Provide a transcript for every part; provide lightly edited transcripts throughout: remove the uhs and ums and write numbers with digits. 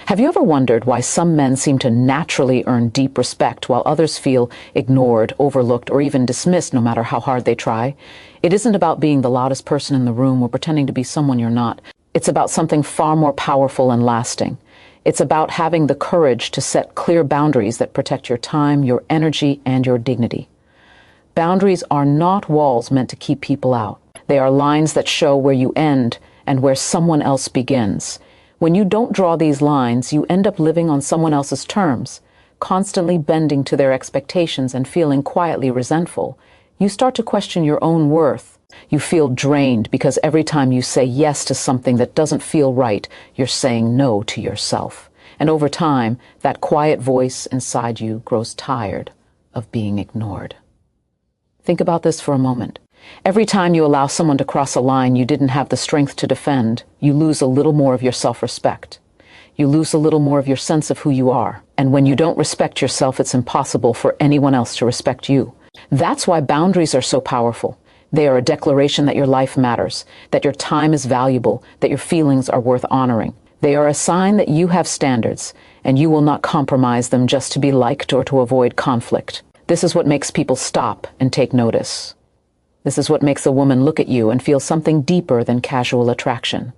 Have you ever wondered why some men seem to naturally earn deep respect while others feel ignored, overlooked, or even dismissed no matter how hard they try? It isn't about being the loudest person in the room or pretending to be someone you're not. It's about something far more powerful and lasting. It's about having the courage to set clear boundaries that protect your time, your energy, and your dignity. Boundaries are not walls meant to keep people out. They are lines that show where you end and where someone else begins. When you don't draw these lines, you end up living on someone else's terms, constantly bending to their expectations and feeling quietly resentful. You start to question your own worth. You feel drained because every time you say yes to something that doesn't feel right, you're saying no to yourself. And over time, that quiet voice inside you grows tired of being ignored. Think about this for a moment. Every time you allow someone to cross a line you didn't have the strength to defend, you lose a little more of your self-respect. You lose a little more of your sense of who you are. And when you don't respect yourself, it's impossible for anyone else to respect you. That's why boundaries are so powerful. They are a declaration that your life matters, that your time is valuable, that your feelings are worth honoring. They are a sign that you have standards, and you will not compromise them just to be liked or to avoid conflict. This is what makes people stop and take notice. This is what makes a woman look at you and feel something deeper than casual attraction.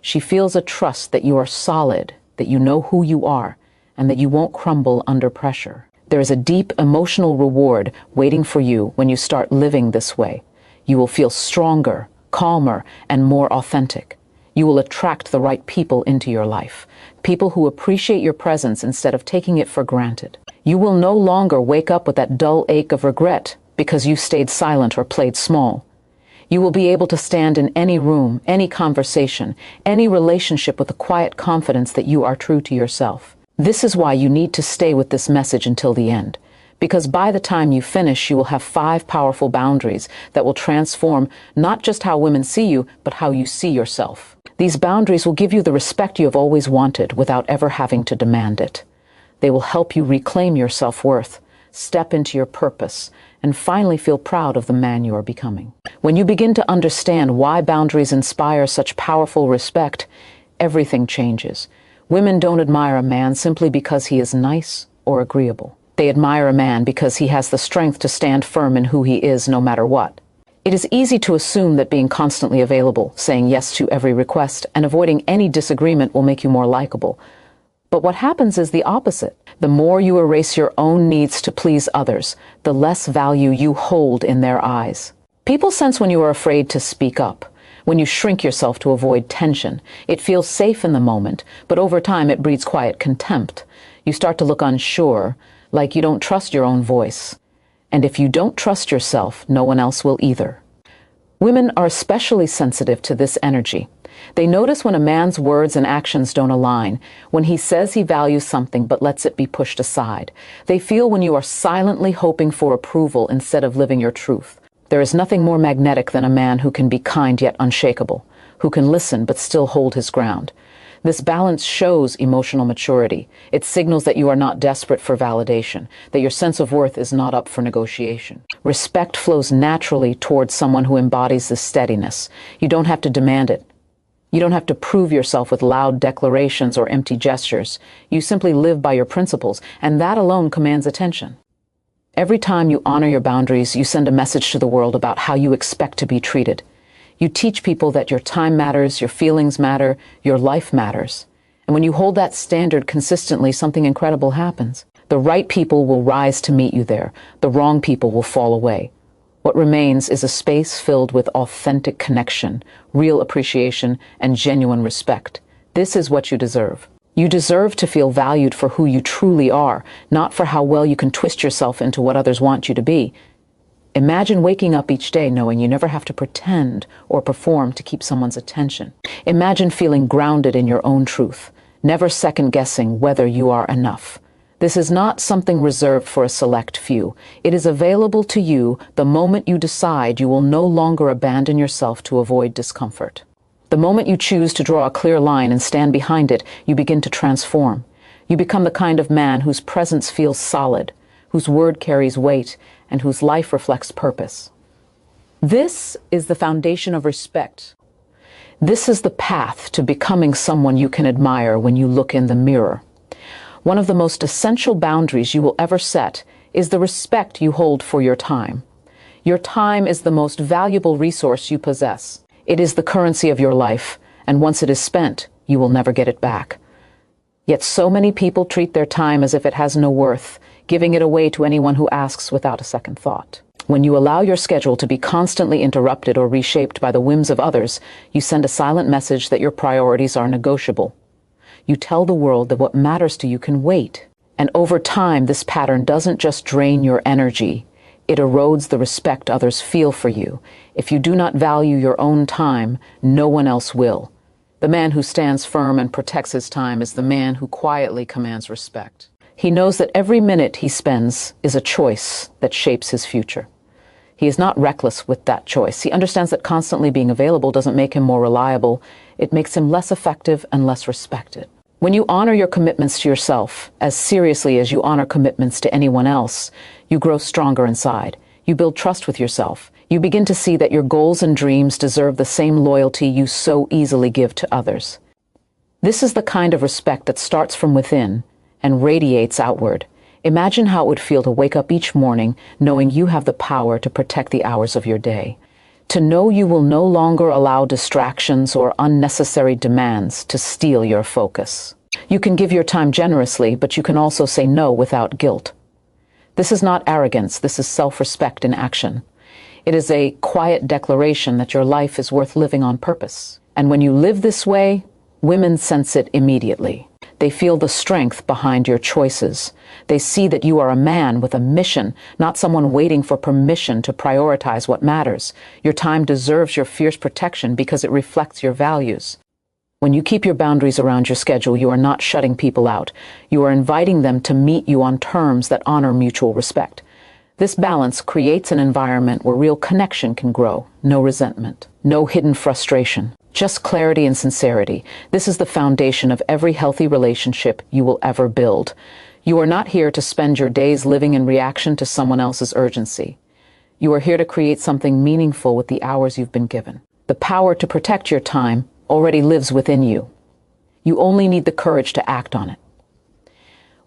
She feels a trust that you are solid, that you know who you are, and that you won't crumble under pressure. There is a deep emotional reward waiting for you when you start living this way. You will feel stronger, calmer, and more authentic. You will attract the right people into your life, people who appreciate your presence instead of taking it for granted. You will no longer wake up with that dull ache of regret because you stayed silent or played small. You will be able to stand in any room, any conversation, any relationship with a quiet confidence that you are true to yourself. This is why you need to stay with this message until the end. Because by the time you finish, you will have 5 powerful boundaries that will transform not just how women see you, but how you see yourself. These boundaries will give you the respect you have always wanted without ever having to demand it. They will help you reclaim your self-worth, step into your purpose, and finally feel proud of the man you are becoming. When you begin to understand why boundaries inspire such powerful respect, everything changes. Women don't admire a man simply because he is nice or agreeable. They admire a man because he has the strength to stand firm in who he is no matter what. It is easy to assume that being constantly available, saying yes to every request, and avoiding any disagreement will make you more likable. But what happens is the opposite. The more you erase your own needs to please others, the less value you hold in their eyes. People sense when you are afraid to speak up, when you shrink yourself to avoid tension. It feels safe in the moment, but over time it breeds quiet contempt. You start to look unsure, like you don't trust your own voice. And if you don't trust yourself, no one else will either. Women are especially sensitive to this energy. They notice when a man's words and actions don't align, when he says he values something but lets it be pushed aside. They feel when you are silently hoping for approval instead of living your truth. There is nothing more magnetic than a man who can be kind yet unshakable, who can listen but still hold his ground. This balance shows emotional maturity. It signals that you are not desperate for validation, that your sense of worth is not up for negotiation. Respect flows naturally towards someone who embodies this steadiness. You don't have to demand it. You don't have to prove yourself with loud declarations or empty gestures. You simply live by your principles, and that alone commands attention. Every time you honor your boundaries, you send a message to the world about how you expect to be treated. You teach people that your time matters, your feelings matter, your life matters. And when you hold that standard consistently, something incredible happens. The right people will rise to meet you there. The wrong people will fall away. What remains is a space filled with authentic connection, real appreciation, and genuine respect. This is what you deserve. You deserve to feel valued for who you truly are, not for how well you can twist yourself into what others want you to be. Imagine waking up each day knowing you never have to pretend or perform to keep someone's attention. Imagine feeling grounded in your own truth, never second-guessing whether you are enough. This is not something reserved for a select few. It is available to you the moment you decide you will no longer abandon yourself to avoid discomfort. The moment you choose to draw a clear line and stand behind it, you begin to transform. You become the kind of man whose presence feels solid, whose word carries weight, and whose life reflects purpose. This is the foundation of respect. This is the path to becoming someone you can admire when you look in the mirror. One of the most essential boundaries you will ever set is the respect you hold for your time. Your time is the most valuable resource you possess. It is the currency of your life, and once it is spent, you will never get it back. Yet so many people treat their time as if it has no worth, giving it away to anyone who asks without a second thought. When you allow your schedule to be constantly interrupted or reshaped by the whims of others, you send a silent message that your priorities are negotiable. You tell the world that what matters to you can wait. And over time, this pattern doesn't just drain your energy, it erodes the respect others feel for you. If you do not value your own time, no one else will. The man who stands firm and protects his time is the man who quietly commands respect. He knows that every minute he spends is a choice that shapes his future. He is not reckless with that choice. He understands that constantly being available doesn't make him more reliable. It makes him less effective and less respected. When you honor your commitments to yourself as seriously as you honor commitments to anyone else, you grow stronger inside. You build trust with yourself. You begin to see that your goals and dreams deserve the same loyalty you so easily give to others. This is the kind of respect that starts from within and radiates outward. Imagine how it would feel to wake up each morning knowing you have the power to protect the hours of your day. To know you will no longer allow distractions or unnecessary demands to steal your focus. You can give your time generously, but you can also say no without guilt. This is not arrogance, this is self-respect in action. It is a quiet declaration that your life is worth living on purpose. And when you live this way, women sense it immediately. They feel the strength behind your choices. They see that you are a man with a mission, not someone waiting for permission to prioritize what matters. Your time deserves your fierce protection because it reflects your values. When you keep your boundaries around your schedule, you are not shutting people out. You are inviting them to meet you on terms that honor mutual respect. This balance creates an environment where real connection can grow, no resentment, no hidden frustration. Just clarity and sincerity. This is the foundation of every healthy relationship you will ever build. You are not here to spend your days living in reaction to someone else's urgency. You are here to create something meaningful with the hours you've been given. The power to protect your time already lives within you. You only need the courage to act on it.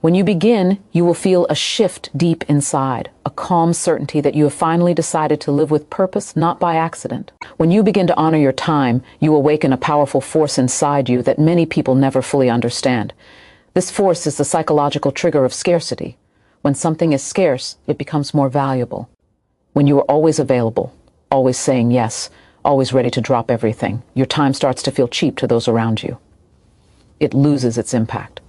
When you begin, you will feel a shift deep inside, a calm certainty that you have finally decided to live with purpose, not by accident. When you begin to honor your time, you awaken a powerful force inside you that many people never fully understand. This force is the psychological trigger of scarcity. When something is scarce, it becomes more valuable. When you are always available, always saying yes, always ready to drop everything, your time starts to feel cheap to those around you. It loses its impact.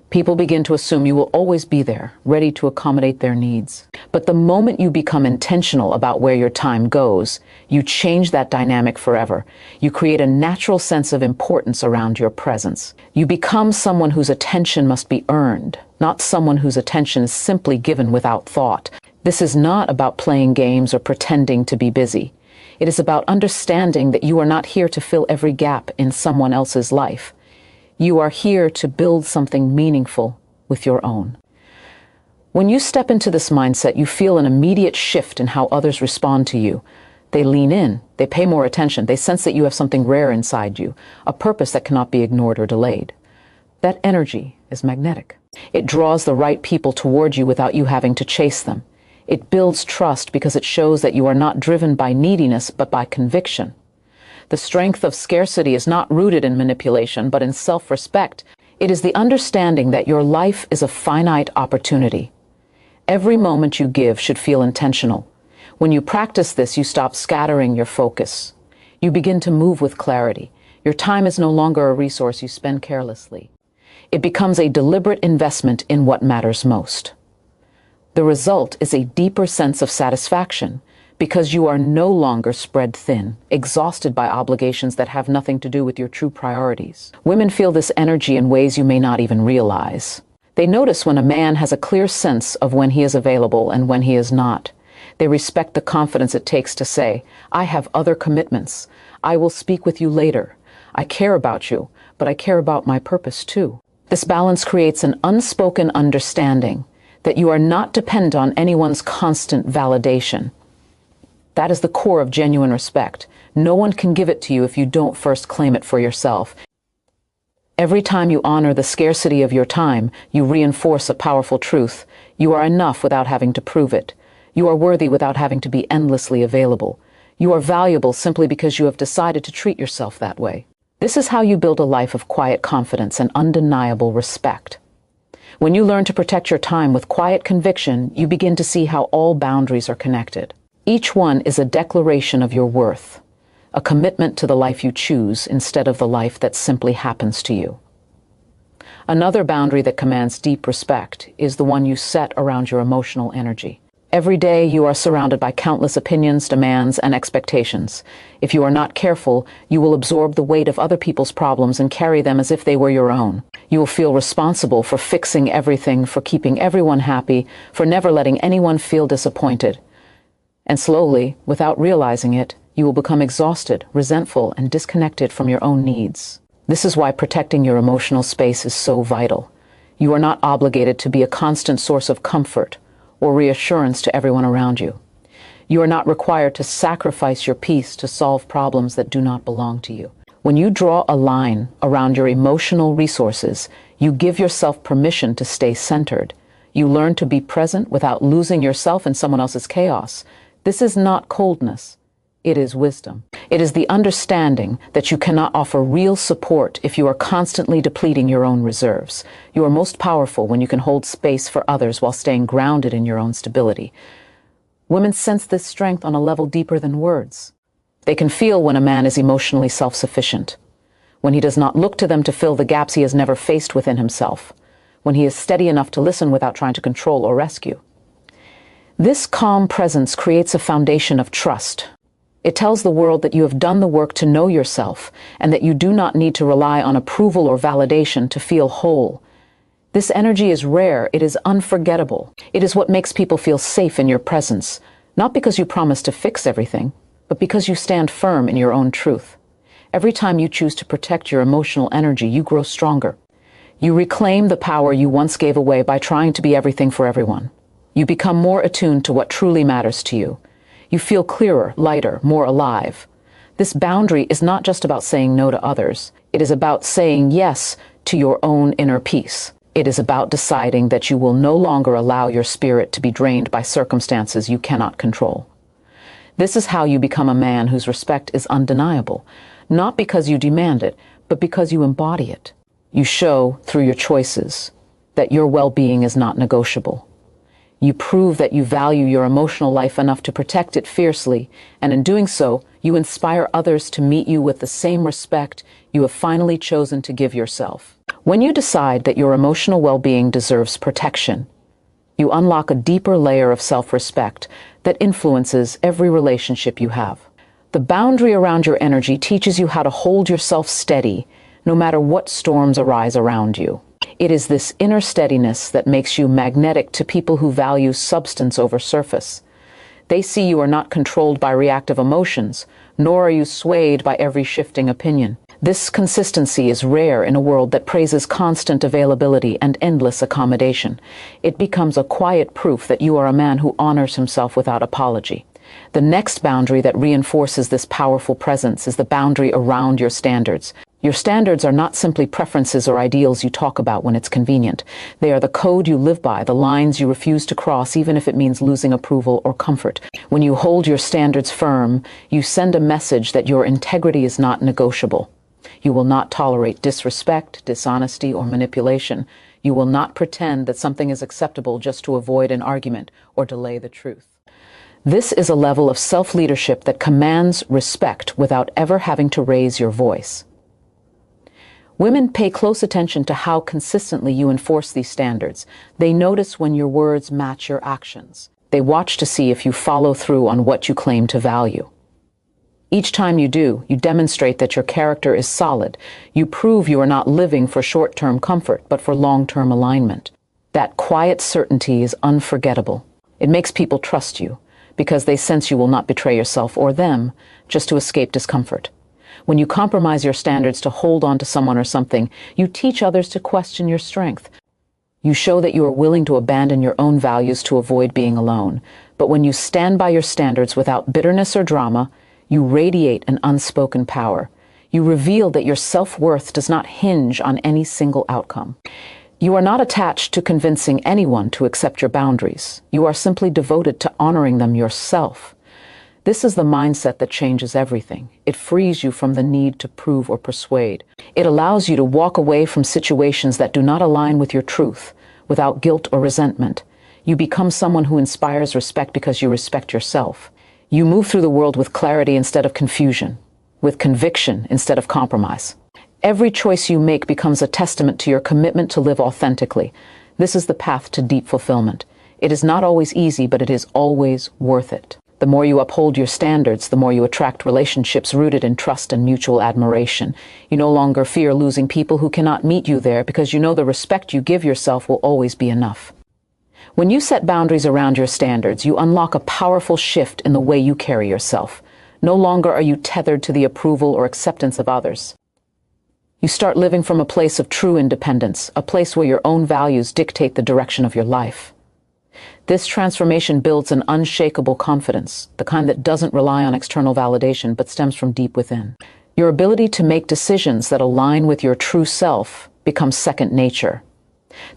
People begin to assume you will always be there, ready to accommodate their needs. But the moment you become intentional about where your time goes, you change that dynamic forever. You create a natural sense of importance around your presence. You become someone whose attention must be earned, not someone whose attention is simply given without thought. This is not about playing games or pretending to be busy. It is about understanding that you are not here to fill every gap in someone else's life. You are here to build something meaningful with your own. When you step into this mindset, you feel an immediate shift in how others respond to you. They lean in, they pay more attention, they sense that you have something rare inside you, a purpose that cannot be ignored or delayed. That energy is magnetic. It draws the right people toward you without you having to chase them. It builds trust because it shows that you are not driven by neediness, but by conviction. The strength of scarcity is not rooted in manipulation, but in self-respect. It is the understanding that your life is a finite opportunity. Every moment you give should feel intentional. When you practice this, you stop scattering your focus. You begin to move with clarity. Your time is no longer a resource you spend carelessly. It becomes a deliberate investment in what matters most. The result is a deeper sense of satisfaction, because you are no longer spread thin, exhausted by obligations that have nothing to do with your true priorities. Women feel this energy in ways you may not even realize. They notice when a man has a clear sense of when he is available and when he is not. They respect the confidence it takes to say, "I have other commitments. I will speak with you later. I care about you, but I care about my purpose too." This balance creates an unspoken understanding that you are not dependent on anyone's constant validation. That is the core of genuine respect. No one can give it to you if you don't first claim it for yourself. Every time you honor the scarcity of your time, you reinforce a powerful truth. You are enough without having to prove it. You are worthy without having to be endlessly available. You are valuable simply because you have decided to treat yourself that way. This is how you build a life of quiet confidence and undeniable respect. When you learn to protect your time with quiet conviction, you begin to see how all boundaries are connected. Each one is a declaration of your worth, a commitment to the life you choose instead of the life that simply happens to you. Another boundary that commands deep respect is the one you set around your emotional energy. Every day you are surrounded by countless opinions, demands, and expectations. If you are not careful, you will absorb the weight of other people's problems and carry them as if they were your own. You will feel responsible for fixing everything, for keeping everyone happy, for never letting anyone feel disappointed. And slowly, without realizing it, you will become exhausted, resentful, and disconnected from your own needs. This is why protecting your emotional space is so vital. You are not obligated to be a constant source of comfort or reassurance to everyone around you. You are not required to sacrifice your peace to solve problems that do not belong to you. When you draw a line around your emotional resources, you give yourself permission to stay centered. You learn to be present without losing yourself in someone else's chaos. This is not coldness. It is wisdom. It is the understanding that you cannot offer real support if you are constantly depleting your own reserves. You are most powerful when you can hold space for others while staying grounded in your own stability. Women sense this strength on a level deeper than words. They can feel when a man is emotionally self-sufficient, when he does not look to them to fill the gaps he has never faced within himself, when he is steady enough to listen without trying to control or rescue. This calm presence creates a foundation of trust. It tells the world that you have done the work to know yourself and that you do not need to rely on approval or validation to feel whole. This energy is rare. It is unforgettable. It is what makes people feel safe in your presence, not because you promise to fix everything, but because you stand firm in your own truth. Every time you choose to protect your emotional energy, you grow stronger. You reclaim the power you once gave away by trying to be everything for everyone. You become more attuned to what truly matters to you. You feel clearer, lighter, more alive. This boundary is not just about saying no to others. It is about saying yes to your own inner peace. It is about deciding that you will no longer allow your spirit to be drained by circumstances you cannot control. This is how you become a man whose respect is undeniable, not because you demand it, but because you embody it. You show, through your choices, that your well-being is not negotiable. You prove that you value your emotional life enough to protect it fiercely, and in doing so, you inspire others to meet you with the same respect you have finally chosen to give yourself. When you decide that your emotional well-being deserves protection, you unlock a deeper layer of self-respect that influences every relationship you have. The boundary around your energy teaches you how to hold yourself steady, no matter what storms arise around you. It is this inner steadiness that makes you magnetic to people who value substance over surface. They see you are not controlled by reactive emotions, nor are you swayed by every shifting opinion. This consistency is rare in a world that praises constant availability and endless accommodation. It becomes a quiet proof that you are a man who honors himself without apology. The next boundary that reinforces this powerful presence is the boundary around your standards. Your standards are not simply preferences or ideals you talk about when it's convenient. They are the code you live by, the lines you refuse to cross, even if it means losing approval or comfort. When you hold your standards firm, you send a message that your integrity is not negotiable. You will not tolerate disrespect, dishonesty, or manipulation. You will not pretend that something is acceptable just to avoid an argument or delay the truth. This is a level of self-leadership that commands respect without ever having to raise your voice. Women pay close attention to how consistently you enforce these standards. They notice when your words match your actions. They watch to see if you follow through on what you claim to value. Each time you do, you demonstrate that your character is solid. You prove you are not living for short-term comfort, but for long-term alignment. That quiet certainty is unforgettable. It makes people trust you, because they sense you will not betray yourself or them just to escape discomfort. When you compromise your standards to hold on to someone or something, you teach others to question your strength. You show that you are willing to abandon your own values to avoid being alone. But when you stand by your standards without bitterness or drama, you radiate an unspoken power. You reveal that your self-worth does not hinge on any single outcome. You are not attached to convincing anyone to accept your boundaries. You are simply devoted to honoring them yourself. This is the mindset that changes everything. It frees you from the need to prove or persuade. It allows you to walk away from situations that do not align with your truth, without guilt or resentment. You become someone who inspires respect because you respect yourself. You move through the world with clarity instead of confusion, with conviction instead of compromise. Every choice you make becomes a testament to your commitment to live authentically. This is the path to deep fulfillment. It is not always easy, but it is always worth it. The more you uphold your standards, the more you attract relationships rooted in trust and mutual admiration. You no longer fear losing people who cannot meet you there because you know the respect you give yourself will always be enough. When you set boundaries around your standards, you unlock a powerful shift in the way you carry yourself. No longer are you tethered to the approval or acceptance of others. You start living from a place of true independence, a place where your own values dictate the direction of your life. This transformation builds an unshakable confidence, the kind that doesn't rely on external validation but stems from deep within. Your ability to make decisions that align with your true self becomes second nature.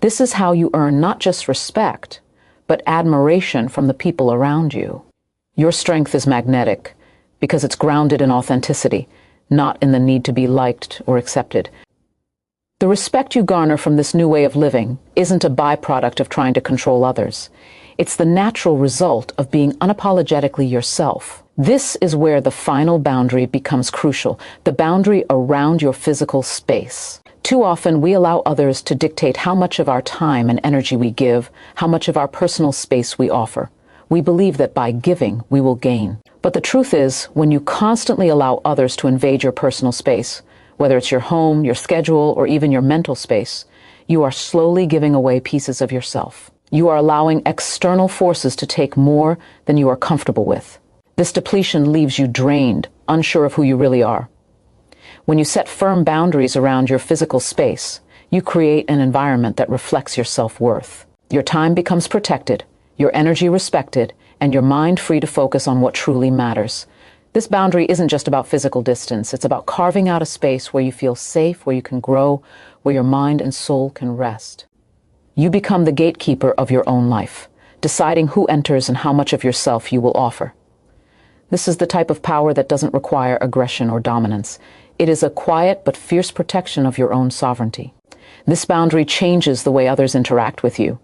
This is how you earn not just respect, but admiration from the people around you. Your strength is magnetic because it's grounded in authenticity, not in the need to be liked or accepted. The respect you garner from this new way of living isn't a byproduct of trying to control others. It's the natural result of being unapologetically yourself. This is where the final boundary becomes crucial, the boundary around your physical space. Too often, we allow others to dictate how much of our time and energy we give, how much of our personal space we offer. We believe that by giving, we will gain. But the truth is, when you constantly allow others to invade your personal space, whether it's your home, your schedule, or even your mental space, you are slowly giving away pieces of yourself. You are allowing external forces to take more than you are comfortable with. This depletion leaves you drained, unsure of who you really are. When you set firm boundaries around your physical space, you create an environment that reflects your self-worth. Your time becomes protected, your energy respected, and your mind free to focus on what truly matters. This boundary isn't just about physical distance. It's about carving out a space where you feel safe, where you can grow, where your mind and soul can rest. You become the gatekeeper of your own life, deciding who enters and how much of yourself you will offer. This is the type of power that doesn't require aggression or dominance. It is a quiet but fierce protection of your own sovereignty. This boundary changes the way others interact with you.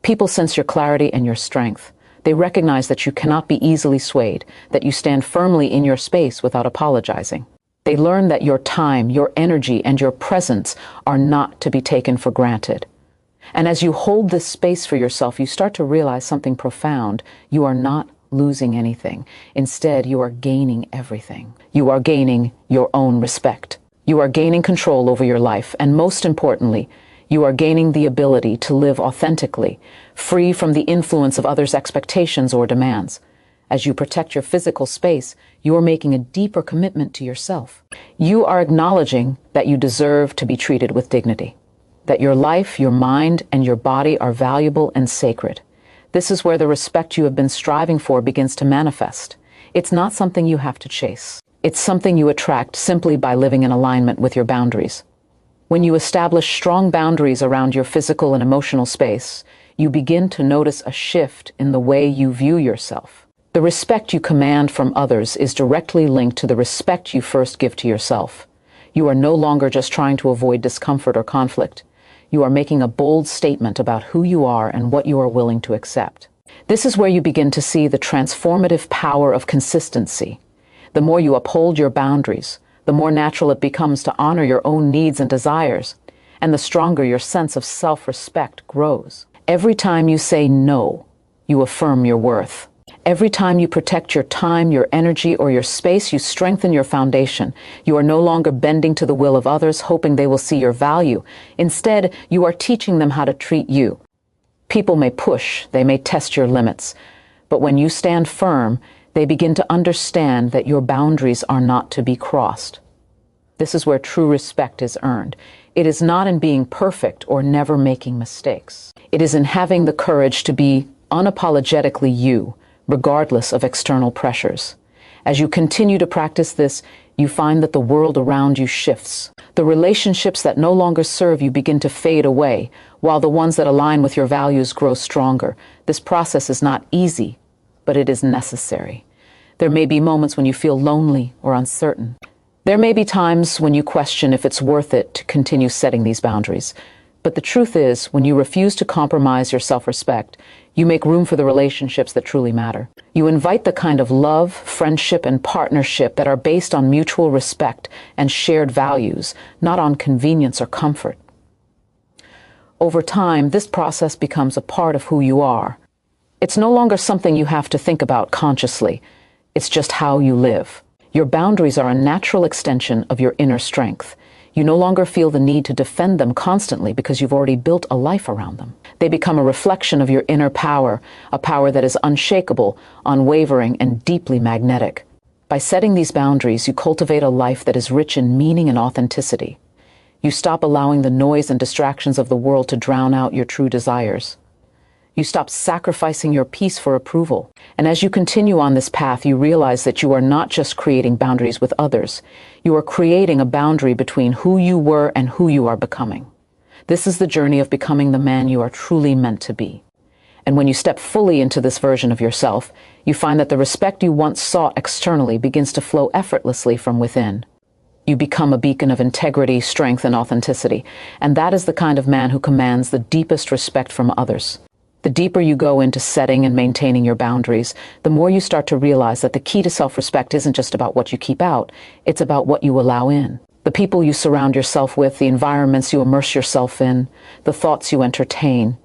People sense your clarity and your strength. They recognize that you cannot be easily swayed, that you stand firmly in your space without apologizing. They learn that your time, your energy, and your presence are not to be taken for granted. And as you hold this space for yourself, you start to realize something profound. You are not losing anything. Instead, you are gaining everything. You are gaining your own respect. You are gaining control over your life, and most importantly, you are gaining the ability to live authentically, free from the influence of others' expectations or demands. As you protect your physical space, you are making a deeper commitment to yourself. You are acknowledging that you deserve to be treated with dignity, that your life, your mind, and your body are valuable and sacred. This is where the respect you have been striving for begins to manifest. It's not something you have to chase. It's something you attract simply by living in alignment with your boundaries. When you establish strong boundaries around your physical and emotional space, you begin to notice a shift in the way you view yourself. The respect you command from others is directly linked to the respect you first give to yourself. You are no longer just trying to avoid discomfort or conflict. You are making a bold statement about who you are and what you are willing to accept. This is where you begin to see the transformative power of consistency. The more you uphold your boundaries, the more natural it becomes to honor your own needs and desires, and the stronger your sense of self-respect grows. Every time you say no, you affirm your worth. Every time you protect your time, your energy, or your space, you strengthen your foundation. You are no longer bending to the will of others, hoping they will see your value. Instead, you are teaching them how to treat you. People may push, they may test your limits, but when you stand firm, they begin to understand that your boundaries are not to be crossed. This is where true respect is earned. It is not in being perfect or never making mistakes. It is in having the courage to be unapologetically you, regardless of external pressures. As you continue to practice this, you find that the world around you shifts. The relationships that no longer serve you begin to fade away, while the ones that align with your values grow stronger. This process is not easy, but it is necessary. There may be moments when you feel lonely or uncertain. There may be times when you question if it's worth it to continue setting these boundaries. But the truth is, when you refuse to compromise your self-respect, you make room for the relationships that truly matter. You invite the kind of love, friendship, and partnership that are based on mutual respect and shared values, not on convenience or comfort. Over time, this process becomes a part of who you are. It's no longer something you have to think about consciously. It's just how you live. Your boundaries are a natural extension of your inner strength. You no longer feel the need to defend them constantly because you've already built a life around them. They become a reflection of your inner power, a power that is unshakable, unwavering, and deeply magnetic. By setting these boundaries, you cultivate a life that is rich in meaning and authenticity. You stop allowing the noise and distractions of the world to drown out your true desires. You stop sacrificing your peace for approval. And as you continue on this path, you realize that you are not just creating boundaries with others. You are creating a boundary between who you were and who you are becoming. This is the journey of becoming the man you are truly meant to be. And when you step fully into this version of yourself, you find that the respect you once sought externally begins to flow effortlessly from within. You become a beacon of integrity, strength, and authenticity. And that is the kind of man who commands the deepest respect from others. The deeper you go into setting and maintaining your boundaries, the more you start to realize that the key to self-respect isn't just about what you keep out, it's about what you allow in. The people you surround yourself with, the environments you immerse yourself in, the thoughts you entertain,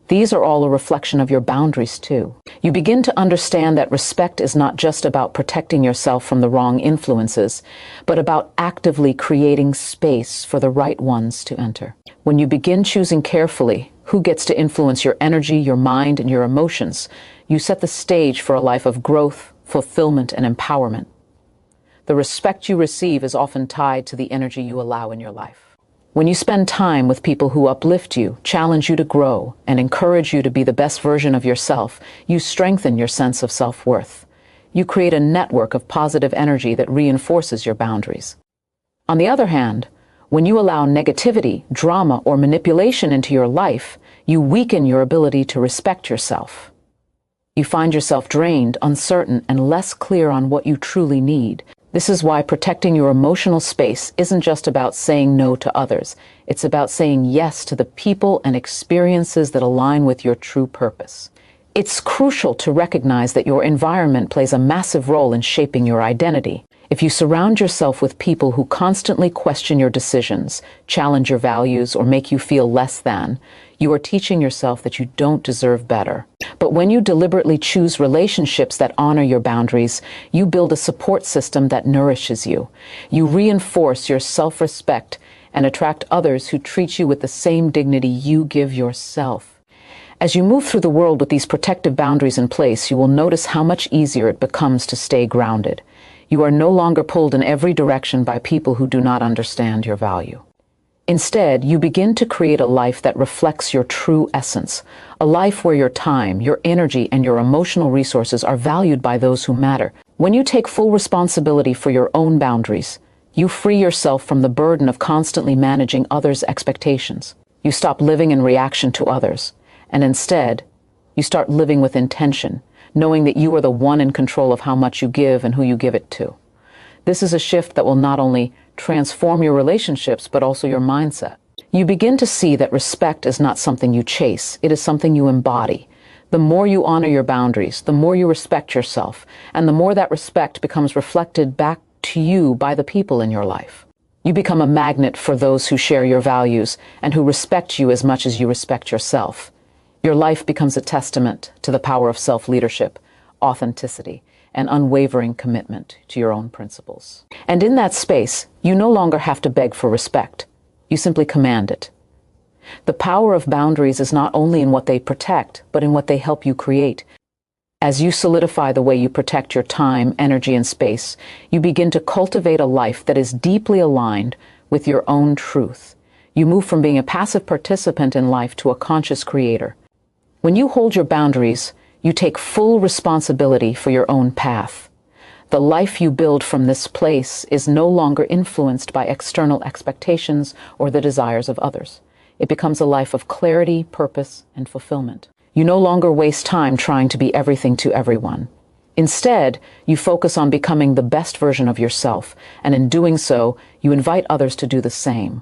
these are all a reflection of your boundaries too. You begin to understand that respect is not just about protecting yourself from the wrong influences, but about actively creating space for the right ones to enter. When you begin choosing carefully who gets to influence your energy, your mind, and your emotions, you set the stage for a life of growth, fulfillment, and empowerment. The respect you receive is often tied to the energy you allow in your life. When you spend time with people who uplift you, challenge you to grow, and encourage you to be the best version of yourself, you strengthen your sense of self-worth. You create a network of positive energy that reinforces your boundaries. On the other hand, when you allow negativity, drama, or manipulation into your life, you weaken your ability to respect yourself. You find yourself drained, uncertain, and less clear on what you truly need. This is why protecting your emotional space isn't just about saying no to others. It's about saying yes to the people and experiences that align with your true purpose. It's crucial to recognize that your environment plays a massive role in shaping your identity. If you surround yourself with people who constantly question your decisions, challenge your values, or make you feel less than, you are teaching yourself that you don't deserve better. But when you deliberately choose relationships that honor your boundaries, you build a support system that nourishes you. You reinforce your self-respect and attract others who treat you with the same dignity you give yourself. As you move through the world with these protective boundaries in place, you will notice how much easier it becomes to stay grounded. You are no longer pulled in every direction by people who do not understand your value. Instead, you begin to create a life that reflects your true essence, a life where your time, your energy, and your emotional resources are valued by those who matter. When you take full responsibility for your own boundaries, you free yourself from the burden of constantly managing others' expectations. You stop living in reaction to others, and instead, you start living with intention, knowing that you are the one in control of how much you give and who you give it to. This is a shift that will not only transform your relationships, but also your mindset. You begin to see that respect is not something you chase, it is something you embody. The more you honor your boundaries, the more you respect yourself, and the more that respect becomes reflected back to you by the people in your life. You become a magnet for those who share your values and who respect you as much as you respect yourself. Your life becomes a testament to the power of self-leadership, authenticity, and unwavering commitment to your own principles. And in that space, you no longer have to beg for respect. You simply command it. The power of boundaries is not only in what they protect, but in what they help you create. As you solidify the way you protect your time, energy, and space, you begin to cultivate a life that is deeply aligned with your own truth. You move from being a passive participant in life to a conscious creator. When you hold your boundaries, You take full responsibility for your own path. The life you build from this place is no longer influenced by external expectations or the desires of others. It becomes a life of clarity, purpose, and fulfillment. You no longer waste time trying to be everything to everyone. Instead, you focus on becoming the best version of yourself, and in doing so, you invite others to do the same.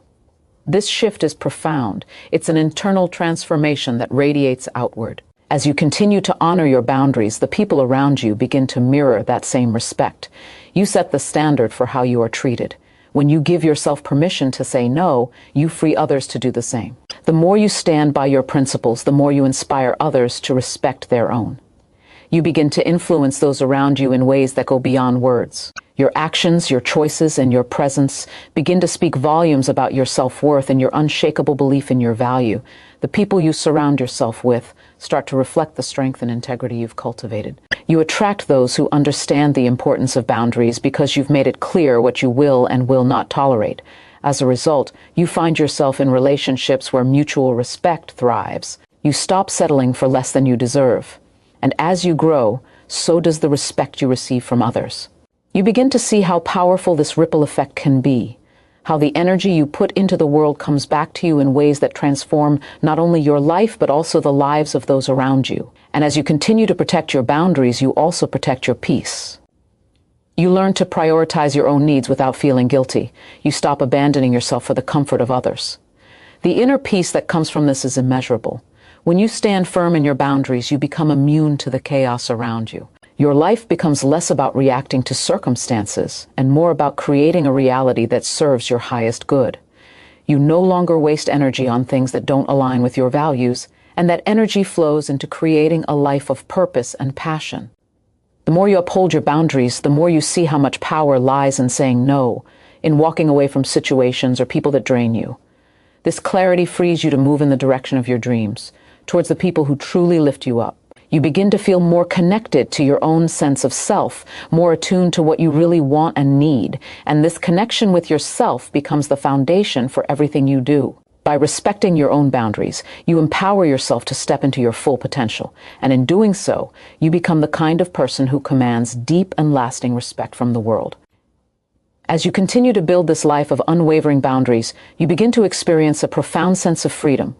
This shift is profound. It's an internal transformation that radiates outward. As you continue to honor your boundaries, the people around you begin to mirror that same respect. You set the standard for how you are treated. When you give yourself permission to say no, you free others to do the same. The more you stand by your principles, the more you inspire others to respect their own. You begin to influence those around you in ways that go beyond words. Your actions, your choices, and your presence begin to speak volumes about your self-worth and your unshakable belief in your value. The people you surround yourself with start to reflect the strength and integrity you've cultivated. You attract those who understand the importance of boundaries because you've made it clear what you will and will not tolerate. As a result, you find yourself in relationships where mutual respect thrives. You stop settling for less than you deserve. And as you grow, so does the respect you receive from others. You begin to see how powerful this ripple effect can be, how the energy you put into the world comes back to you in ways that transform not only your life, but also the lives of those around you. And as you continue to protect your boundaries, you also protect your peace. You learn to prioritize your own needs without feeling guilty. You stop abandoning yourself for the comfort of others. The inner peace that comes from this is immeasurable. When you stand firm in your boundaries, you become immune to the chaos around you. Your life becomes less about reacting to circumstances and more about creating a reality that serves your highest good. You no longer waste energy on things that don't align with your values, and that energy flows into creating a life of purpose and passion. The more you uphold your boundaries, the more you see how much power lies in saying no, in walking away from situations or people that drain you. This clarity frees you to move in the direction of your dreams, towards the people who truly lift you up. You begin to feel more connected to your own sense of self, more attuned to what you really want and need, and this connection with yourself becomes the foundation for everything you do. By respecting your own boundaries, you empower yourself to step into your full potential, and in doing so, you become the kind of person who commands deep and lasting respect from the world. As you continue to build this life of unwavering boundaries, you begin to experience a profound sense of freedom.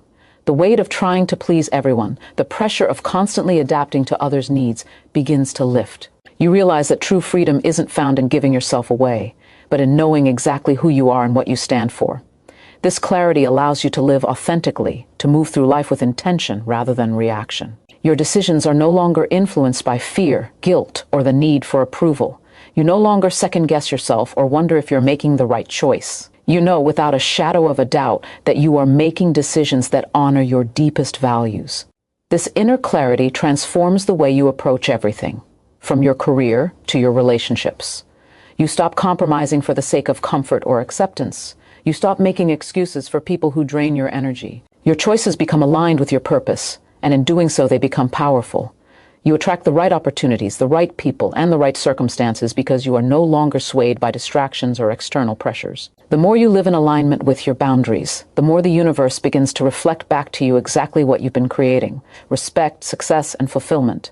The weight of trying to please everyone, the pressure of constantly adapting to others' needs begins to lift. You realize that true freedom isn't found in giving yourself away, but in knowing exactly who you are and what you stand for. This clarity allows you to live authentically, to move through life with intention rather than reaction. Your decisions are no longer influenced by fear, guilt, or the need for approval. You no longer second-guess yourself or wonder if you're making the right choice. You know without a shadow of a doubt that you are making decisions that honor your deepest values. This inner clarity transforms the way you approach everything, from your career to your relationships. You stop compromising for the sake of comfort or acceptance. You stop making excuses for people who drain your energy. Your choices become aligned with your purpose, and in doing so they become powerful. You attract the right opportunities, the right people, and the right circumstances because you are no longer swayed by distractions or external pressures. The more you live in alignment with your boundaries, the more the universe begins to reflect back to you exactly what you've been creating: respect, success, and fulfillment.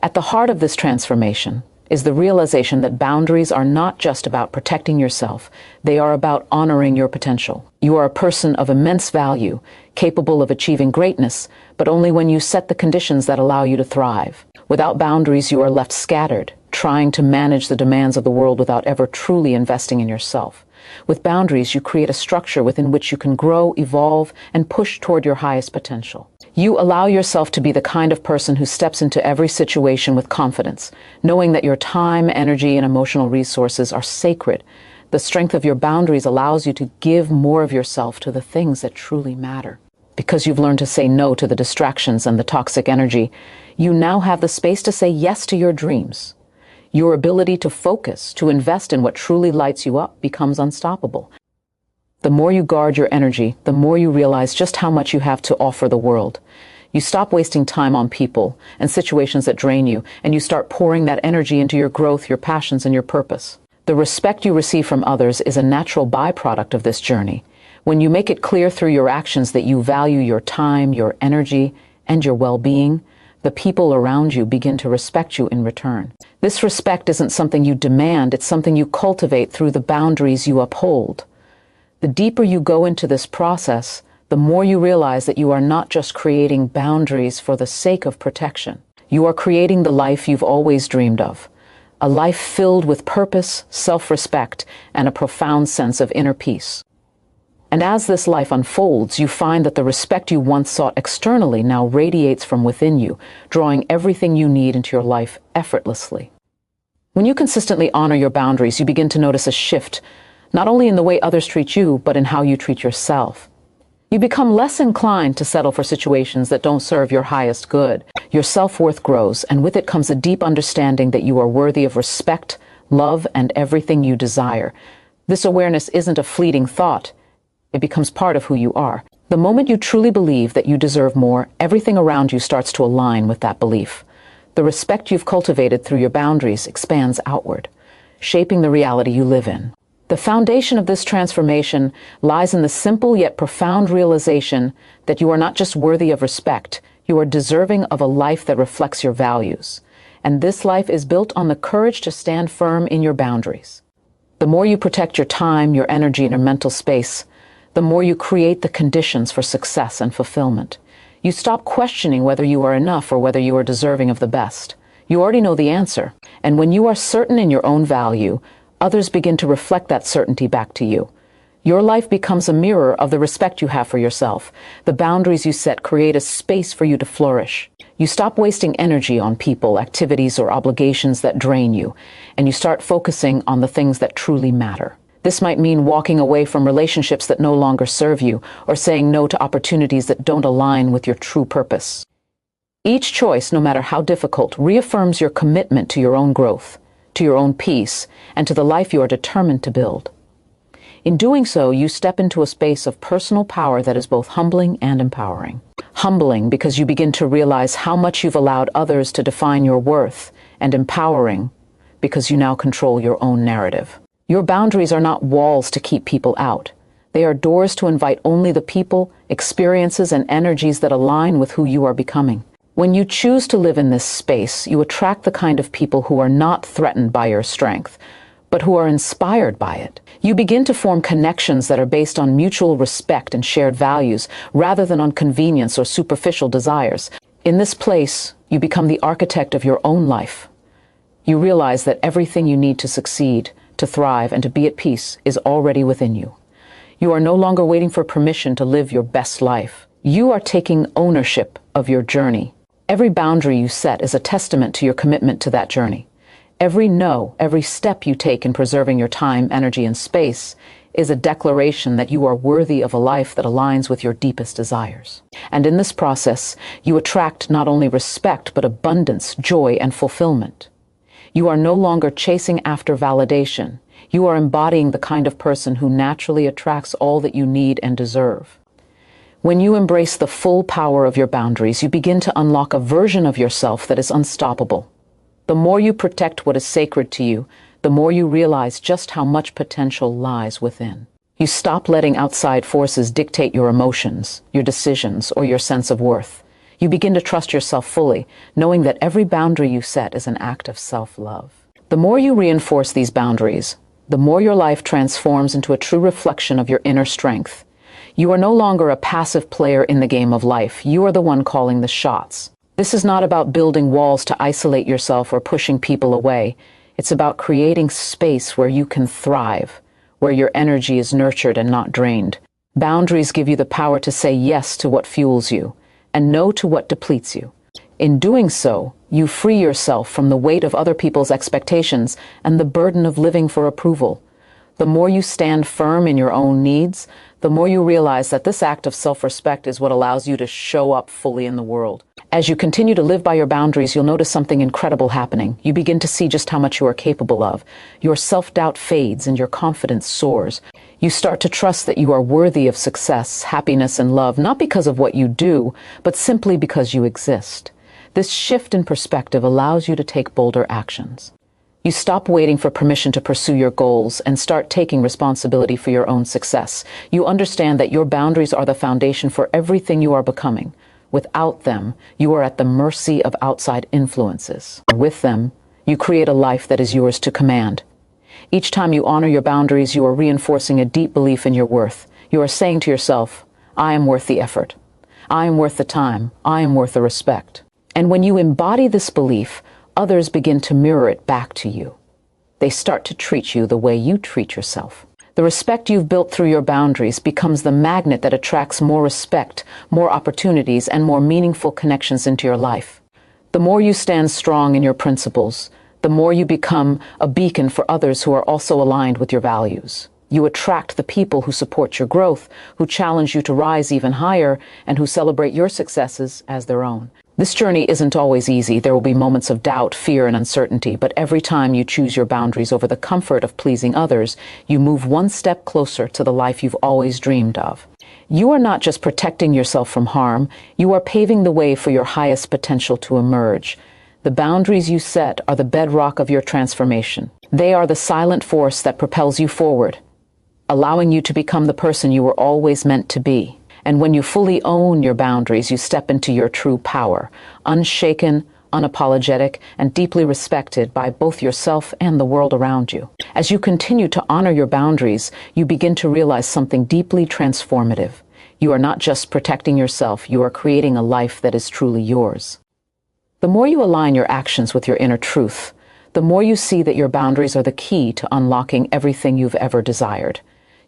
At the heart of this transformation is the realization that boundaries are not just about protecting yourself, they are about honoring your potential. You are a person of immense value, capable of achieving greatness, but only when you set the conditions that allow you to thrive. Without boundaries, you are left scattered, trying to manage the demands of the world without ever truly investing in yourself. With boundaries, you create a structure within which you can grow, evolve, and push toward your highest potential. You allow yourself to be the kind of person who steps into every situation with confidence, knowing that your time, energy, and emotional resources are sacred. The strength of your boundaries allows you to give more of yourself to the things that truly matter. Because you've learned to say no to the distractions and the toxic energy, you now have the space to say yes to your dreams. Your ability to focus, to invest in what truly lights you up, becomes unstoppable. The more you guard your energy, the more you realize just how much you have to offer the world. You stop wasting time on people and situations that drain you, and you start pouring that energy into your growth, your passions, and your purpose. The respect you receive from others is a natural byproduct of this journey. When you make it clear through your actions that you value your time, your energy, and your well-being, The people around you begin to respect you in return. This respect isn't something you demand, it's something you cultivate through the boundaries you uphold. The deeper you go into this process, the more you realize that you are not just creating boundaries for the sake of protection. You are creating the life you've always dreamed of. A life filled with purpose, self-respect, and a profound sense of inner peace. And as this life unfolds, you find that the respect you once sought externally now radiates from within you, drawing everything you need into your life effortlessly. When you consistently honor your boundaries, you begin to notice a shift, not only in the way others treat you, but in how you treat yourself. You become less inclined to settle for situations that don't serve your highest good. Your self-worth grows, and with it comes a deep understanding that you are worthy of respect, love, and everything you desire. This awareness isn't a fleeting thought. It becomes part of who you are. The moment you truly believe that you deserve more, everything around you starts to align with that belief. The respect you've cultivated through your boundaries expands outward, shaping the reality you live in. The foundation of this transformation lies in the simple yet profound realization that you are not just worthy of respect, you are deserving of a life that reflects your values. And this life is built on the courage to stand firm in your boundaries. The more you protect your time, your energy, and your mental space, the more you create the conditions for success and fulfillment. You stop questioning whether you are enough or whether you are deserving of the best. You already know the answer. And when you are certain in your own value, others begin to reflect that certainty back to you. Your life becomes a mirror of the respect you have for yourself. The boundaries you set create a space for you to flourish. You stop wasting energy on people, activities, or obligations that drain you, and you start focusing on the things that truly matter. This might mean walking away from relationships that no longer serve you, or saying no to opportunities that don't align with your true purpose. Each choice, no matter how difficult, reaffirms your commitment to your own growth, to your own peace, and to the life you are determined to build. In doing so, you step into a space of personal power that is both humbling and empowering. Humbling because you begin to realize how much you've allowed others to define your worth, and empowering because you now control your own narrative. Your boundaries are not walls to keep people out. They are doors to invite only the people, experiences, and energies that align with who you are becoming. When you choose to live in this space, you attract the kind of people who are not threatened by your strength, but who are inspired by it. You begin to form connections that are based on mutual respect and shared values, rather than on convenience or superficial desires. In this place, you become the architect of your own life. You realize that everything you need to succeed, to thrive, and to be at peace is already within you. You are no longer waiting for permission to live your best life. You are taking ownership of your journey. Every boundary you set is a testament to your commitment to that journey. Every no, every step you take in preserving your time, energy, and space is a declaration that you are worthy of a life that aligns with your deepest desires. And in this process, you attract not only respect, but abundance, joy, and fulfillment. You are no longer chasing after validation. You are embodying the kind of person who naturally attracts all that you need and deserve. When you embrace the full power of your boundaries, you begin to unlock a version of yourself that is unstoppable. The more you protect what is sacred to you, the more you realize just how much potential lies within. You stop letting outside forces dictate your emotions, your decisions, or your sense of worth. You begin to trust yourself fully, knowing that every boundary you set is an act of self-love. The more you reinforce these boundaries, the more your life transforms into a true reflection of your inner strength. You are no longer a passive player in the game of life. You are the one calling the shots. This is not about building walls to isolate yourself or pushing people away. It's about creating space where you can thrive, where your energy is nurtured and not drained. Boundaries give you the power to say yes to what fuels you, and no to what depletes you. In doing so, you free yourself from the weight of other people's expectations and the burden of living for approval. The more you stand firm in your own needs, the more you realize that this act of self-respect is what allows you to show up fully in the world. As you continue to live by your boundaries, you'll notice something incredible happening. You begin to see just how much you are capable of. Your self-doubt fades and your confidence soars. You start to trust that you are worthy of success, happiness, and love, not because of what you do, but simply because you exist. This shift in perspective allows you to take bolder actions. You stop waiting for permission to pursue your goals and start taking responsibility for your own success. You understand that your boundaries are the foundation for everything you are becoming. Without them, you are at the mercy of outside influences. With them, you create a life that is yours to command. Each time you honor your boundaries, you are reinforcing a deep belief in your worth. You are saying to yourself, I am worth the effort. I am worth the time. I am worth the respect. And when you embody this belief, others begin to mirror it back to you. They start to treat you the way you treat yourself. The respect you've built through your boundaries becomes the magnet that attracts more respect, more opportunities, and more meaningful connections into your life. The more you stand strong in your principles, the more you become a beacon for others who are also aligned with your values. You attract the people who support your growth, who challenge you to rise even higher, and who celebrate your successes as their own. This journey isn't always easy. There will be moments of doubt, fear, and uncertainty, but every time you choose your boundaries over the comfort of pleasing others, you move one step closer to the life you've always dreamed of. You are not just protecting yourself from harm, you are paving the way for your highest potential to emerge. The boundaries you set are the bedrock of your transformation. They are the silent force that propels you forward, allowing you to become the person you were always meant to be. And when you fully own your boundaries, you step into your true power, unshaken, unapologetic, and deeply respected by both yourself and the world around you. As you continue to honor your boundaries, you begin to realize something deeply transformative. You are not just protecting yourself, you are creating a life that is truly yours. The more you align your actions with your inner truth, the more you see that your boundaries are the key to unlocking everything you've ever desired.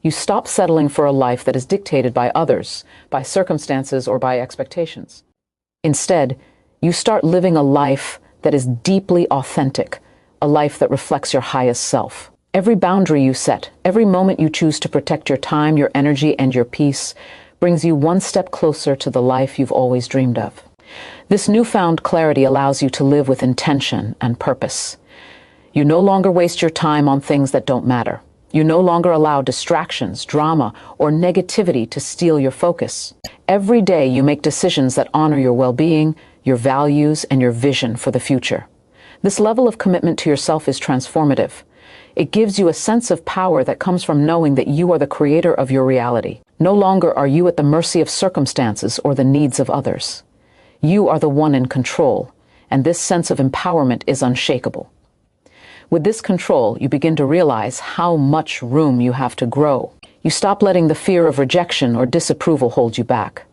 You stop settling for a life that is dictated by others, by circumstances, or by expectations. Instead, you start living a life that is deeply authentic, a life that reflects your highest self. Every boundary you set, every moment you choose to protect your time, your energy, and your peace brings you one step closer to the life you've always dreamed of. This newfound clarity allows you to live with intention and purpose. You no longer waste your time on things that don't matter. You no longer allow distractions, drama, or negativity to steal your focus. Every day you make decisions that honor your well-being, your values, and your vision for the future. This level of commitment to yourself is transformative. It gives you a sense of power that comes from knowing that you are the creator of your reality. No longer are you at the mercy of circumstances or the needs of others. You are the one in control, and this sense of empowerment is unshakable. With this control, you begin to realize how much room you have to grow. You stop letting the fear of rejection or disapproval hold you back.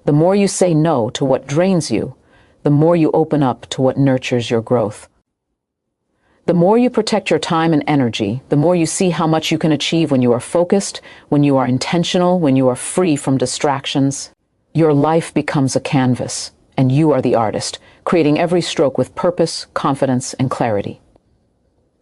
The more you say no to what drains you, the more you open up to what nurtures your growth. The more you protect your time and energy, the more you see how much you can achieve when you are focused, when you are intentional, when you are free from distractions. Your life becomes a canvas, and you are the artist, creating every stroke with purpose, confidence, and clarity.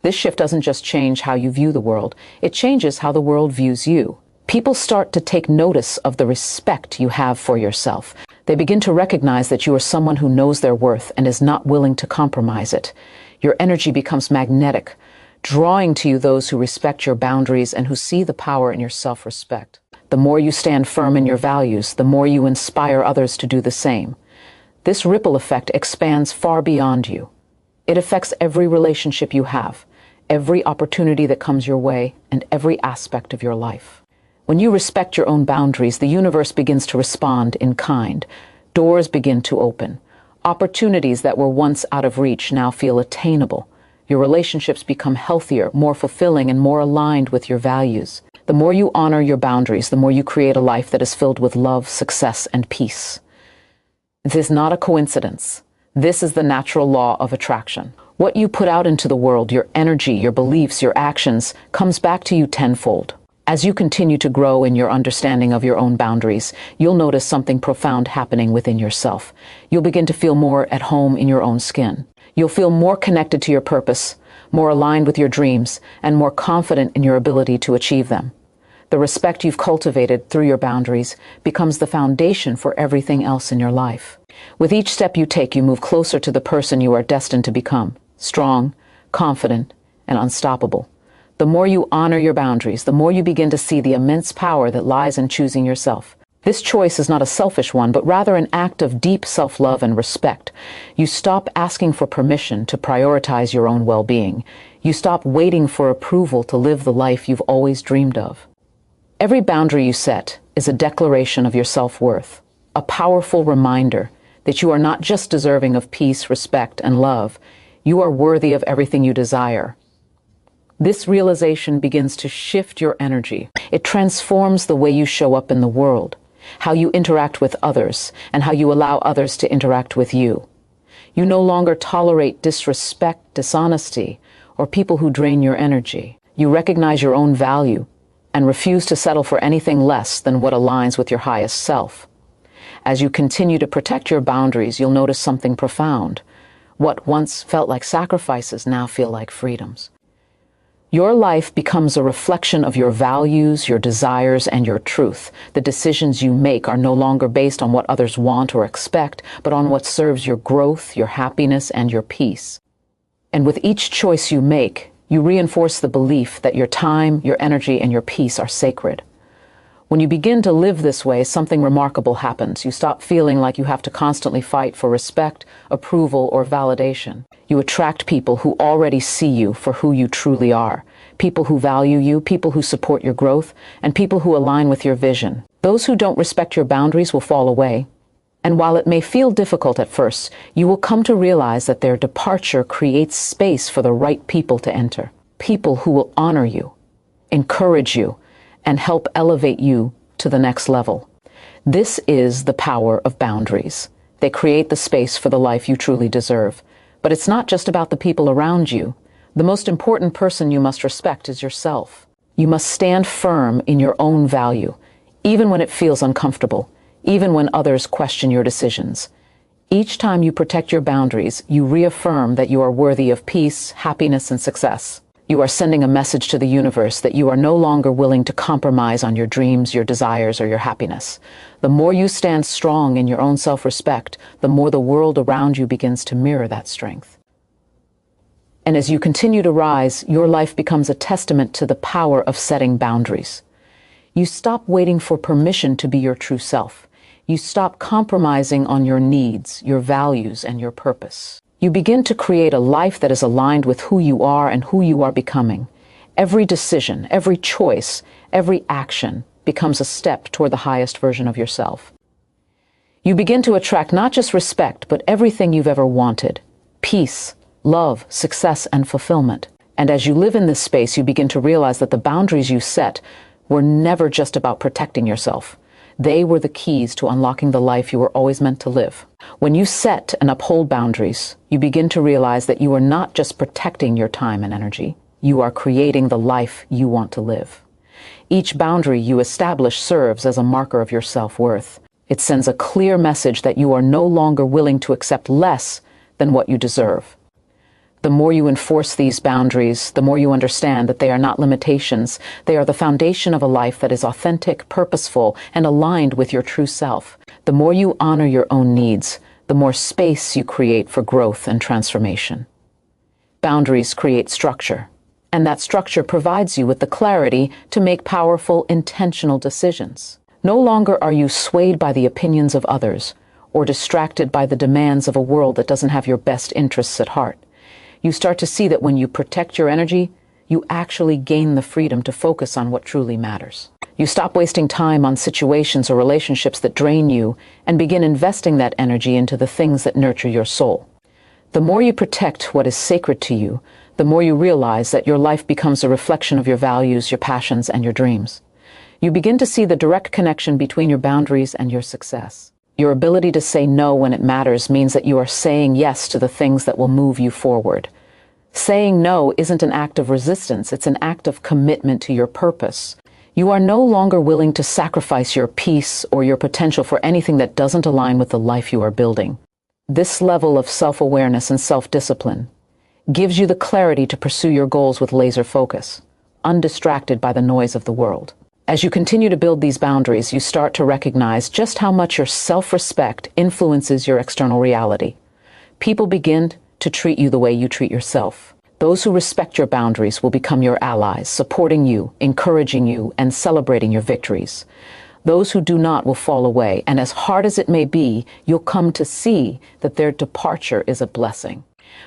This shift doesn't just change how you view the world, it changes how the world views you. People start to take notice of the respect you have for yourself. They begin to recognize that you are someone who knows their worth and is not willing to compromise it. Your energy becomes magnetic, drawing to you those who respect your boundaries and who see the power in your self-respect. The more you stand firm in your values, the more you inspire others to do the same. This ripple effect expands far beyond you. It affects every relationship you have, every opportunity that comes your way, and every aspect of your life. When you respect your own boundaries, the universe begins to respond in kind. Doors begin to open. Opportunities that were once out of reach now feel attainable. Your relationships become healthier, more fulfilling, and more aligned with your values. The more you honor your boundaries, the more you create a life that is filled with love, success, and peace. This is not a coincidence. This is the natural law of attraction. What you put out into the world, your energy, your beliefs, your actions, comes back to you tenfold. As you continue to grow in your understanding of your own boundaries, you'll notice something profound happening within yourself. You'll begin to feel more at home in your own skin. You'll feel more connected to your purpose, more aligned with your dreams, and more confident in your ability to achieve them. The respect you've cultivated through your boundaries becomes the foundation for everything else in your life. With each step you take, you move closer to the person you are destined to become. Strong, confident, and unstoppable. The more you honor your boundaries, the more you begin to see the immense power that lies in choosing yourself. This choice is not a selfish one, but rather an act of deep self-love and respect. You stop asking for permission to prioritize your own well-being. You stop waiting for approval to live the life you've always dreamed of. Every boundary you set is a declaration of your self-worth, a powerful reminder that you are not just deserving of peace, respect, and love. You are worthy of everything you desire. This realization begins to shift your energy. It transforms the way you show up in the world, how you interact with others, and how you allow others to interact with you. You no longer tolerate disrespect, dishonesty, or people who drain your energy. You recognize your own value and refuse to settle for anything less than what aligns with your highest self. As you continue to protect your boundaries, you'll notice something profound. What once felt like sacrifices now feel like freedoms. Your life becomes a reflection of your values, your desires, and your truth. The decisions you make are no longer based on what others want or expect, but on what serves your growth, your happiness, and your peace. And with each choice you make, you reinforce the belief that your time, your energy, and your peace are sacred. When you begin to live this way, something remarkable happens. You stop feeling like you have to constantly fight for respect, approval, or validation. You attract people who already see you for who you truly are. People who value you, people who support your growth, and people who align with your vision. Those who don't respect your boundaries will fall away. And while it may feel difficult at first, you will come to realize that their departure creates space for the right people to enter. People who will honor you, encourage you, and help elevate you to the next level. This is the power of boundaries. They create the space for the life you truly deserve. But it's not just about the people around you. The most important person you must respect is yourself. You must stand firm in your own value, even when it feels uncomfortable, even when others question your decisions. Each time you protect your boundaries, you reaffirm that you are worthy of peace, happiness, and success. You are sending a message to the universe that you are no longer willing to compromise on your dreams, your desires, or your happiness. The more you stand strong in your own self-respect, the more the world around you begins to mirror that strength. And as you continue to rise, your life becomes a testament to the power of setting boundaries. You stop waiting for permission to be your true self. You stop compromising on your needs, your values, and your purpose. You begin to create a life that is aligned with who you are and who you are becoming. Every decision, every choice, every action becomes a step toward the highest version of yourself. You begin to attract not just respect, but everything you've ever wanted: peace, love, success, and fulfillment. And as you live in this space, you begin to realize that the boundaries you set were never just about protecting yourself. They were the keys to unlocking the life you were always meant to live. When you set and uphold boundaries, you begin to realize that you are not just protecting your time and energy. You are creating the life you want to live. Each boundary you establish serves as a marker of your self-worth. It sends a clear message that you are no longer willing to accept less than what you deserve. The more you enforce these boundaries, the more you understand that they are not limitations. They are the foundation of a life that is authentic, purposeful, and aligned with your true self. The more you honor your own needs, the more space you create for growth and transformation. Boundaries create structure, and that structure provides you with the clarity to make powerful, intentional decisions. No longer are you swayed by the opinions of others or distracted by the demands of a world that doesn't have your best interests at heart. You start to see that when you protect your energy, you actually gain the freedom to focus on what truly matters. You stop wasting time on situations or relationships that drain you and begin investing that energy into the things that nurture your soul. The more you protect what is sacred to you, the more you realize that your life becomes a reflection of your values, your passions, and your dreams. You begin to see the direct connection between your boundaries and your success. Your ability to say no when it matters means that you are saying yes to the things that will move you forward. Saying no isn't an act of resistance, it's an act of commitment to your purpose. You are no longer willing to sacrifice your peace or your potential for anything that doesn't align with the life you are building. This level of self-awareness and self-discipline gives you the clarity to pursue your goals with laser focus, undistracted by the noise of the world. As you continue to build these boundaries, you start to recognize just how much your self-respect influences your external reality. People begin to treat you the way you treat yourself. Those who respect your boundaries will become your allies, supporting you, encouraging you, and celebrating your victories. Those who do not will fall away, and as hard as it may be, you'll come to see that their departure is a blessing.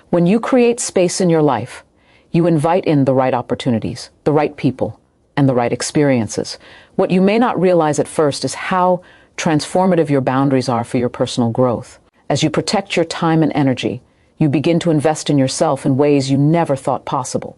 When you create space in your life, you invite in the right opportunities, the right people, and the right experiences. What you may not realize at first is how transformative your boundaries are for your personal growth. As you protect your time and energy, you begin to invest in yourself in ways you never thought possible.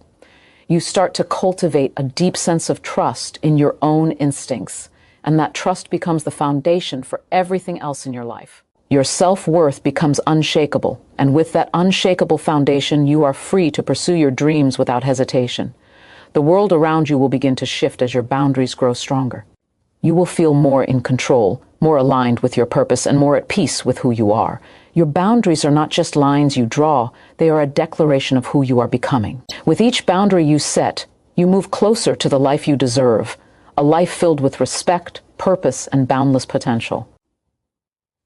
You start to cultivate a deep sense of trust in your own instincts, and that trust becomes the foundation for everything else in your life. Your self-worth becomes unshakable, and with that unshakable foundation, you are free to pursue your dreams without hesitation. The world around you will begin to shift as your boundaries grow stronger. You will feel more in control, more aligned with your purpose, and more at peace with who you are. Your boundaries are not just lines you draw, they are a declaration of who you are becoming. With each boundary you set, you move closer to the life you deserve, a life filled with respect, purpose, and boundless potential.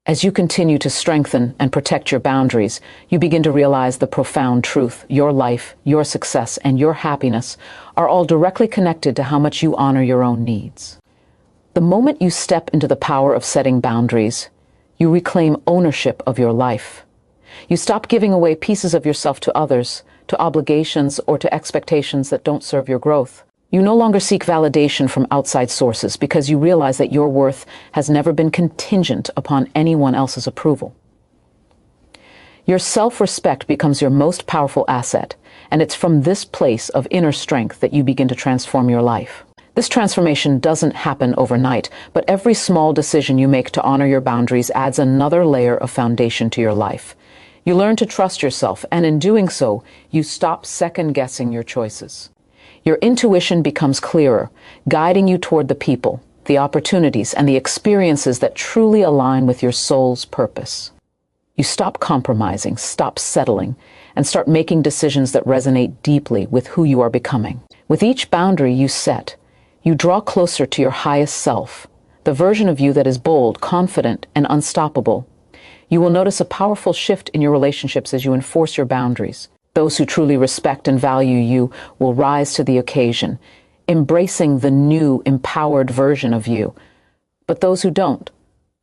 As you continue to strengthen and protect your boundaries, you begin to realize the profound truth. Your life, your success, and your happiness are all directly connected to how much you honor your own needs. The moment you step into the power of setting boundaries, you reclaim ownership of your life. You stop giving away pieces of yourself to others, to obligations, or to expectations that don't serve your growth. You no longer seek validation from outside sources because you realize that your worth has never been contingent upon anyone else's approval. Your self-respect becomes your most powerful asset, and it's from this place of inner strength that you begin to transform your life. This transformation doesn't happen overnight, but every small decision you make to honor your boundaries adds another layer of foundation to your life. You learn to trust yourself, and in doing so, you stop second-guessing your choices. Your intuition becomes clearer, guiding you toward the people, the opportunities, and the experiences that truly align with your soul's purpose. You stop compromising, stop settling, and start making decisions that resonate deeply with who you are becoming. With each boundary you set, you draw closer to your highest self, the version of you that is bold, confident, and unstoppable. You will notice a powerful shift in your relationships as you enforce your boundaries. Those who truly respect and value you will rise to the occasion, embracing the new, empowered version of you. But those who don't,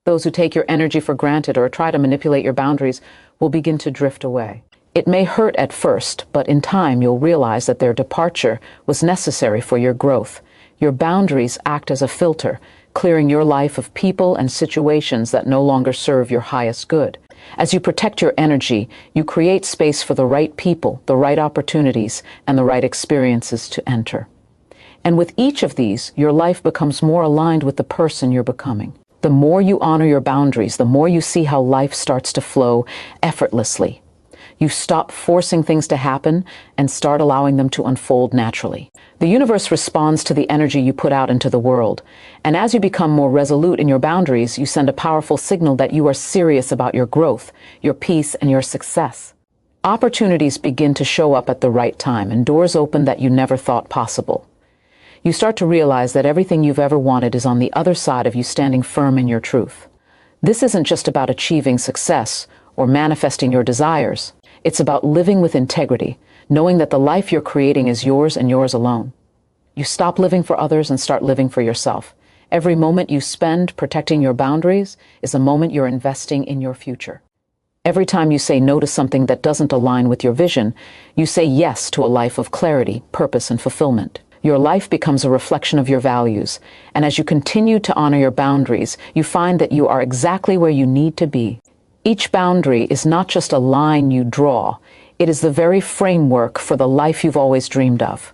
those who take your energy for granted or try to manipulate your boundaries, will begin to drift away. It may hurt at first, but in time you'll realize that their departure was necessary for your growth. Your boundaries act as a filter, clearing your life of people and situations that no longer serve your highest good. As you protect your energy, you create space for the right people, the right opportunities, and the right experiences to enter. And with each of these, your life becomes more aligned with the person you're becoming. The more you honor your boundaries, the more you see how life starts to flow effortlessly. You stop forcing things to happen and start allowing them to unfold naturally. The universe responds to the energy you put out into the world. And as you become more resolute in your boundaries, you send a powerful signal that you are serious about your growth, your peace, and your success. Opportunities begin to show up at the right time, and doors open that you never thought possible. You start to realize that everything you've ever wanted is on the other side of you standing firm in your truth. This isn't just about achieving success or manifesting your desires. It's about living with integrity, knowing that the life you're creating is yours and yours alone. You stop living for others and start living for yourself. Every moment you spend protecting your boundaries is a moment you're investing in your future. Every time you say no to something that doesn't align with your vision, you say yes to a life of clarity, purpose, and fulfillment. Your life becomes a reflection of your values, and as you continue to honor your boundaries, you find that you are exactly where you need to be. Each boundary is not just a line you draw, it is the very framework for the life you've always dreamed of.